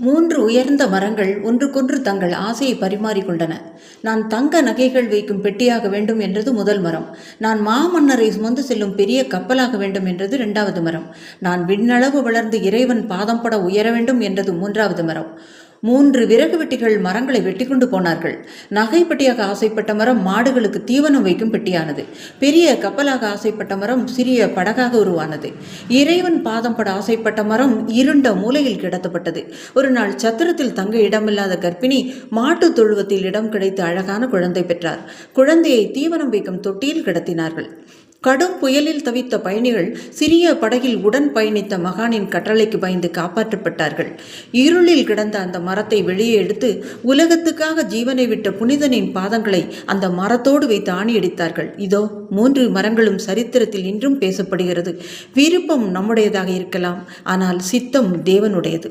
3 உயர்ந்த மரங்கள் ஒன்றுக்கொன்று தங்கள் ஆசையை பரிமாறிக்கொண்டன. நான் தங்க நகைகள் வைக்கும் பெட்டியாக வேண்டும் என்றது முதல் மரம். நான் மாமன்னரை சுமந்து செல்லும் பெரிய கப்பலாக வேண்டும் என்றது 2வது மரம். நான் விண்ணளவு வளர்ந்து இறைவன் பாதம் பட உயர வேண்டும் என்றது 3வது மரம். 3 விறகு வெட்டிகள் மரங்களை வெட்டி கொண்டு போனார்கள். நகை பெட்டியாக ஆசைப்பட்ட மரம் மாடுகளுக்கு தீவனம் வைக்கும் பெட்டியானது. பெரிய கப்பலாக ஆசைப்பட்ட மரம் சிறிய படகாக உருவானது. இறைவன் பாதம் பட ஆசைப்பட்ட மரம் இருண்ட மூலையில் கிடத்தப்பட்டது. ஒரு நாள் சத்திரத்தில் தங்க இடமில்லாத கர்ப்பிணி மாட்டு தொழுவத்தில் இடம் கிடைத்து அழகான குழந்தை பெற்றார். குழந்தையை தீவனம் வைக்கும் தொட்டியில் கிடத்தினார்கள். கடும் புயலில் தவித்த பயணிகள் சிறிய படகில் உடன் பயணித்த மகானின் கட்டளைக்கு பயந்து காப்பாற்றப்பட்டார்கள். இருளில் கிடந்த அந்த மரத்தை வெளியே எடுத்து உலகத்துக்காக ஜீவனை விட்ட புனிதனின் பாதங்களை அந்த மரத்தோடு வைத்து ஆணியடித்தார்கள். இதோ 3 மரங்களும் சரித்திரத்தில் இன்றும் பேசப்படுகிறது. விருப்பம் நம்முடையதாக இருக்கலாம், ஆனால் சித்தம் தேவனுடையது.